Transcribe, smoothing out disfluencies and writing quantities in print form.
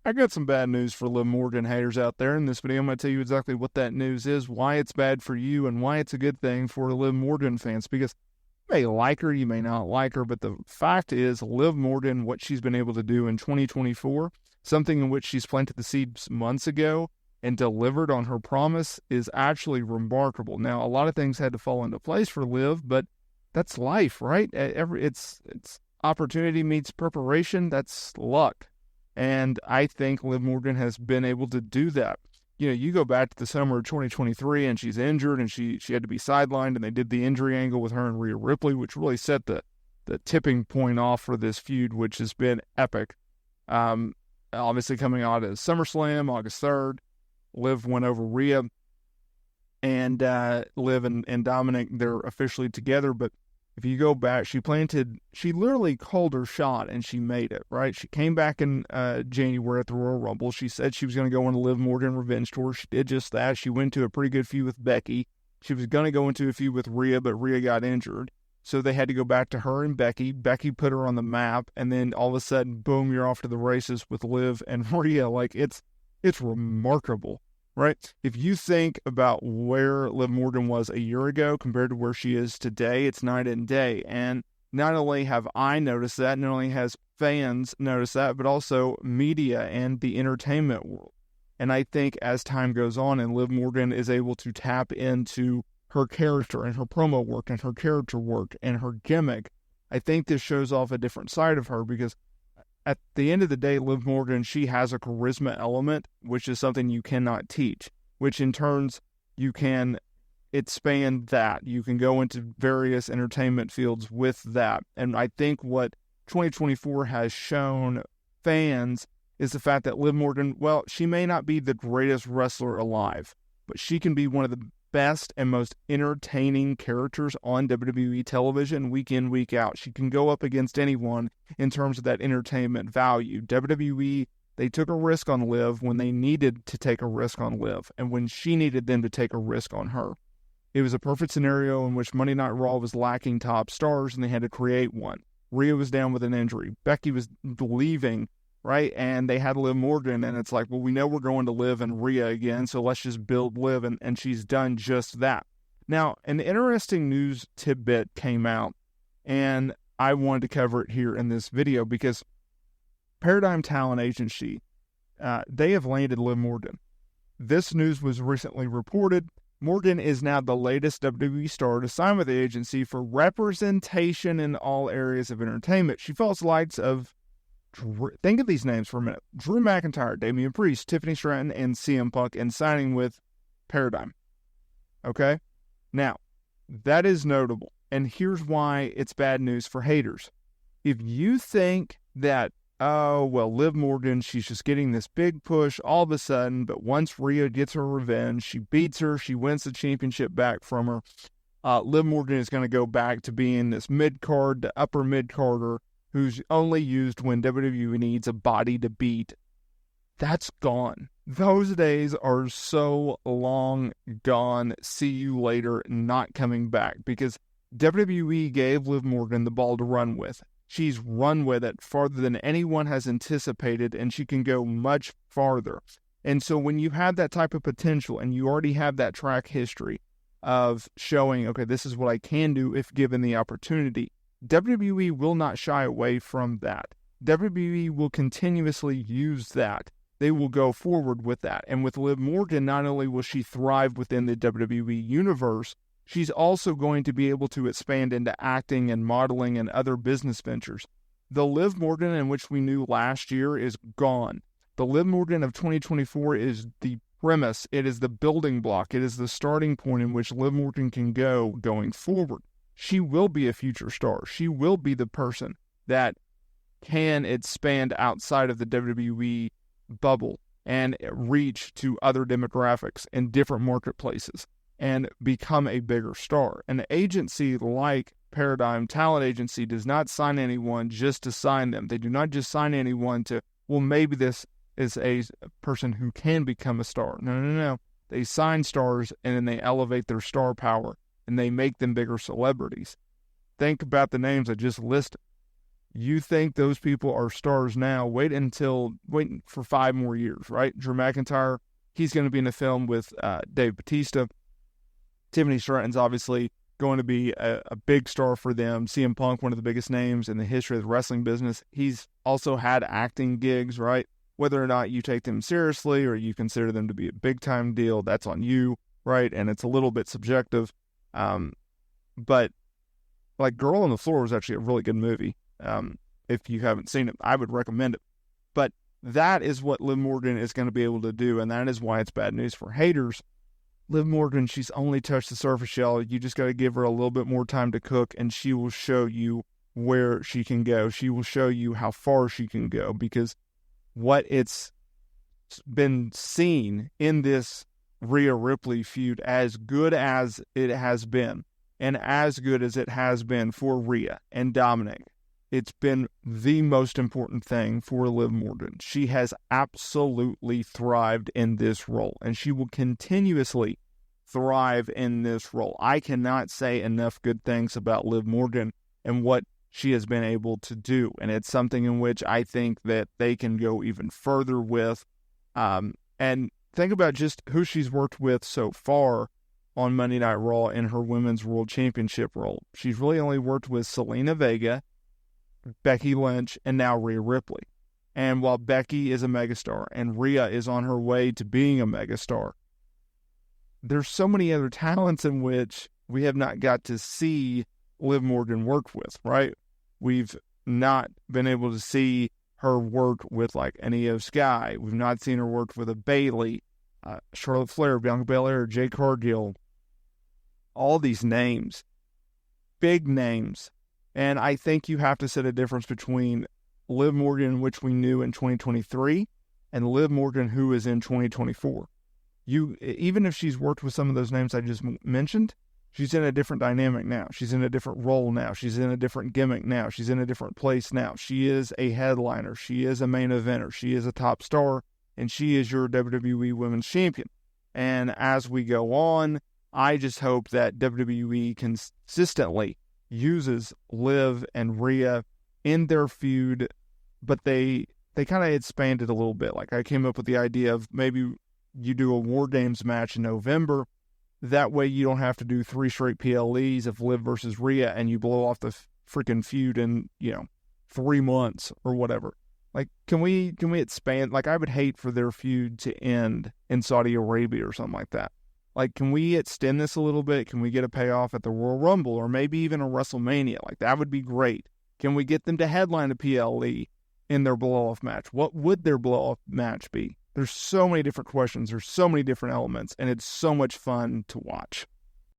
I got some bad news for Liv Morgan haters out there. In this video, I'm going to tell you exactly what that news is, why it's bad for you, and why it's a good thing for Liv Morgan fans. Because you may like her, you may not like her, but the fact is, Liv Morgan, what she's been able to do in 2024, something in which she's planted the seeds months ago and delivered on her promise, is actually remarkable. Now, a lot of things had to fall into place for Liv, but that's life, right? It's opportunity meets preparation. That's luck. And I think Liv Morgan has been able to do that. You know, you go back to the summer of 2023 and she's injured and she had to be sidelined, and they did the injury angle with her and Rhea Ripley, which really set the tipping point off for this feud, which has been epic. Obviously coming out of SummerSlam, August 3rd, Liv went over Rhea, and Liv and Dominic, they're officially together, but if you go back, she literally called her shot and she made it, right? She came back in January at the Royal Rumble. She said she was going to go on a Liv Morgan revenge tour. She did just that. She went to a pretty good feud with Becky. She was going to go into a feud with Rhea, but Rhea got injured. So they had to go back to her and Becky. Becky put her on the map, and then all of a sudden, boom, you're off to the races with Liv and Rhea. Like, it's remarkable. Right? If you think about where Liv Morgan was a year ago compared to where she is today, it's night and day. And not only have I noticed that, not only has fans noticed that, but also media and the entertainment world. And I think as time goes on and Liv Morgan is able to tap into her character and her promo work and her character work and her gimmick, I think this shows off a different side of her, because at the end of the day, Liv Morgan, she has a charisma element, which is something you cannot teach, which in turns you can expand that. You can go into various entertainment fields with that. And I think what 2024 has shown fans is the fact that Liv Morgan, well, she may not be the greatest wrestler alive, but she can be one of the best and most entertaining characters on WWE television week in, week out. She can go up against anyone in terms of that entertainment value. WWE, they took a risk on Liv when they needed to take a risk on Liv, and when she needed them to take a risk on her. It was a perfect scenario in which Monday Night Raw was lacking top stars, and they had to create one. Rhea was down with an injury. Becky was leaving, right? And they had Liv Morgan, and it's like, well, we know we're going to Liv and Rhea again, so let's just build Liv, and she's done just that. Now, an interesting news tidbit came out, and I wanted to cover it here in this video because Paradigm Talent Agency, they have landed Liv Morgan. This news was recently reported. Morgan is now the latest WWE star to sign with the agency for representation in all areas of entertainment. She follows the likes of, think of these names for a minute: Drew McIntyre, Damian Priest, Tiffany Stratton, and CM Punk, and signing with Paradigm. Okay? Now, that is notable, and here's why it's bad news for haters. If you think that, oh, well, Liv Morgan, she's just getting this big push all of a sudden, but once Rhea gets her revenge, she beats her, she wins the championship back from her, Liv Morgan is going to go back to being this mid-card to upper mid-carder who's only used when WWE needs a body to beat. That's gone. Those days are so long gone. See you later, not coming back, because WWE gave Liv Morgan the ball to run with. She's run with it farther than anyone has anticipated, and she can go much farther. And so when you have that type of potential and you already have that track history of showing, okay, this is what I can do if given the opportunity, WWE will not shy away from that. WWE will continuously use that. They will go forward with that. And with Liv Morgan, not only will she thrive within the WWE universe, she's also going to be able to expand into acting and modeling and other business ventures. The Liv Morgan in which we knew last year is gone. The Liv Morgan of 2024 is the premise. It is the building block. It is the starting point in which Liv Morgan can go going forward. She will be a future star. She will be the person that can expand outside of the WWE bubble and reach to other demographics in different marketplaces and become a bigger star. An agency like Paradigm Talent Agency does not sign anyone just to sign them. They do not just sign anyone to, well, maybe this is a person who can become a star. No. They sign stars and then they elevate their star power and they make them bigger celebrities. Think about the names I just listed. You think those people are stars now, wait for 5 more years, right? Drew McIntyre, he's going to be in a film with Dave Bautista. Tiffany Stratton's obviously going to be a big star for them. CM Punk, one of the biggest names in the history of the wrestling business. He's also had acting gigs, right? Whether or not you take them seriously or you consider them to be a big-time deal, that's on you, right? And it's a little bit subjective. But like Girl on the Floor was actually a really good movie. If you haven't seen it, I would recommend it. But that is what Liv Morgan is going to be able to do, and that is why it's bad news for haters. Liv Morgan, she's only touched the surface shell. You just got to give her a little bit more time to cook, and she will show you where she can go. She will show you how far she can go, because what it's been seen in this Rhea Ripley feud, as good as it has been, and as good as it has been for Rhea and Dominic, it's been the most important thing for Liv Morgan. She has absolutely thrived in this role, and she will continuously thrive in this role. I cannot say enough good things about Liv Morgan and what she has been able to do, and it's something in which I think that they can go even further with. And think about just who she's worked with so far on Monday Night Raw in her Women's World Championship role. She's really only worked with Selena Vega, Becky Lynch, and now Rhea Ripley. And while Becky is a megastar and Rhea is on her way to being a megastar, there's so many other talents in which we have not got to see Liv Morgan work with, right? We've not been able to see her work with like an Io Sky. We've not seen her work with a Bayley, Charlotte Flair, Bianca Belair, Jade Cargill. All these names, big names. And I think you have to set a difference between Liv Morgan, which we knew in 2023, and Liv Morgan, who is in 2024. Even if she's worked with some of those names I just mentioned, she's in a different dynamic now. She's in a different role now. She's in a different gimmick now. She's in a different place now. She is a headliner. She is a main eventer. She is a top star, and she is your WWE Women's Champion. And as we go on, I just hope that WWE consistently uses Liv and Rhea in their feud, but they kind of expanded a little bit. Like I came up with the idea of maybe you do a War Games match in November. That way you don't have to do 3 straight PLEs of Liv versus Rhea and you blow off the freaking feud in, 3 months or whatever. Like, can we expand? Like, I would hate for their feud to end in Saudi Arabia or something like that. Like, can we extend this a little bit? Can we get a payoff at the Royal Rumble or maybe even a WrestleMania? Like, that would be great. Can we get them to headline a PLE in their blow-off match? What would their blow-off match be? There's so many different questions. There's so many different elements, and it's so much fun to watch.